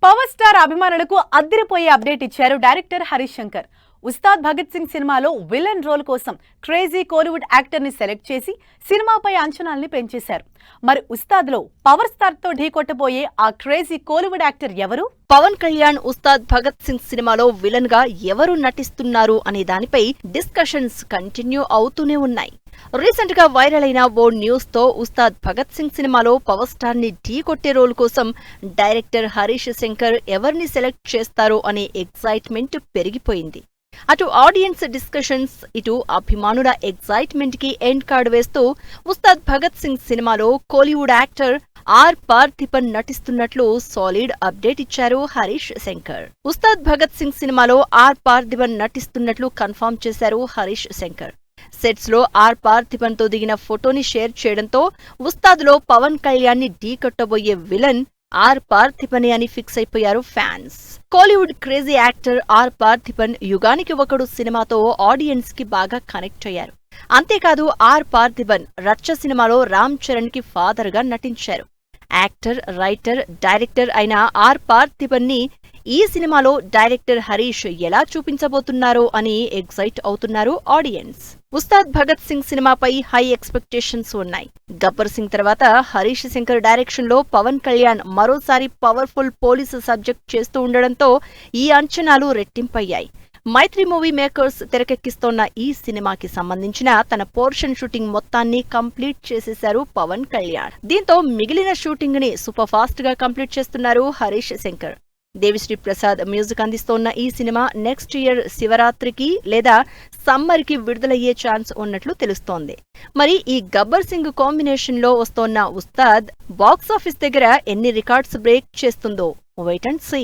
Power star అభిమానులకు అదిరిపోయే update ఇచ్చారు డైరెక్టర్ హరీష్ శంకర్. ఉస్తాద్ భగత్ సింగ్ సినిమాలో విలన్ రోల్ కోసం క్రేజీ కోలీవుడ్ యాక్టర్ ని సెలెక్ట్ చేసి సినిమాపై అంచనాల్ని పెంచేశారు. మరి ఉస్తాద్ లో పవర్ స్టార్ తో ఢీకొట్టబోయే ఆ క్రేజీ కోలీవుడ్ యాక్టర్ ఎవరు? పవన్ కళ్యాణ్ ఉస్తాద్ భగత్ సింగ్ సినిమాలో విలన్ గా ఎవరు నటిస్తున్నారు అనే దానిపై డిస్కషన్స్ కంటిన్యూ అవుతూనే ఉన్నాయి. రీసెంట్ గా వైరల్ అయిన ఓ న్యూస్ తో ఉస్తాద్ భగత్ సింగ్ సినిమాలో పవర్ స్టార్ ని ఢీకొట్టే రోల్ కోసం డైరెక్టర్ హరీష్ శంకర్ ఎవరిని సెలెక్ట్ చేస్తారో అనే ఎక్సైట్మెంట్ పెరిగిపోయింది. అటు ఆడియన్స్ డిస్కషన్స్, ఇటు అభిమానుల ఎక్సైట్మెంట్ కి ఎండ్ కార్డ్ వేస్తూ ఉస్తాద్ భగత్ సింగ్ సినిమాలో కోలీవుడ్ యాక్టర్ ఆర్ పార్థిబన్ నటిస్తున్నట్లు సాలిడ్ అప్డేట్ ఇచ్చారు హరీష్ శంకర్. ఉస్తాద్ భగత్ సింగ్ సినిమాలో ఆర్ పార్థిబన్ నటిస్తున్నట్లు కన్ఫర్మ్ చేశారు హరీష్ శంకర్. సెట్స్ లో ఆర్ పార్థిబన్ తో దిగిన ఫోటోని షేర్ చేయడంతో ఉస్తాద్ లో పవన్ కళ్యాణ్ ని ఢీకొట్టబోయే విలన్ ఆర్ పార్థిబనే అని ఫిక్స్ అయిపోయారు fans. Kollywood crazy actor R Parthiban యుగానికి ఒకడు సినిమాతో ఆడియన్స్ కి బాగా కనెక్ట్ అయ్యారు. అంతేకాదు ఆర్ పార్థిబన్ రచ్చ సినిమాలో రామ్ చరణ్ కి ఫాదర్ గా నటించారు. యాక్టర్, రైటర్, డైరెక్టర్ అయిన ఆర్ పార్థిబన్ ని ఈ సినిమాలో డైరెక్టర్ హరీష్ ఎలా చూపించబోతున్నారో అని ఎక్సైట్ అవుతున్నారు ఆడియన్స్. ఉస్తాద్ భగత్ సింగ్ సినిమాపై హై ఎక్స్పెక్టేషన్స్ ఉన్నాయి. గబ్బర్ సింగ్ తర్వాత హరీష్ శంకర్ డైరెక్షన్ లో పవన్ కళ్యాణ్ మరోసారి పవర్ఫుల్ పోలీసు సబ్జెక్ట్ చేస్తూ ఉండడంతో ఈ అంచనాలు రెట్టింపయ్యాయి. మైత్రి మూవీ మేకర్స్ తెరకెక్కిస్తోన్న ఈ సినిమాకి సంబంధించిన తన పోర్షన్ షూటింగ్ మొత్తాన్ని కంప్లీట్ చేసేశారు పవన్ కళ్యాణ్. దీంతో మిగిలిన షూటింగ్ ని సూపర్ ఫాస్ట్ గా కంప్లీట్ చేస్తున్నారు హరీష్ శంకర్. దేవిశ్రీ ప్రసాద్ మ్యూజిక్ అందిస్తోన్న ఈ సినిమా నెక్స్ట్ ఇయర్ శివరాత్రికి లేదా సమ్మర్ కి విడుదలయ్యే ఛాన్స్ ఉన్నట్లు తెలుస్తోంది. మరి ఈ గబ్బర్ సింగ్ కాంబినేషన్ లో వస్తోన్న ఉస్తాద్ బాక్సాఫీస్ దగ్గర ఎన్ని రికార్డ్స్ బ్రేక్ చేస్తుందో వెయిట్ అండ్ సీ.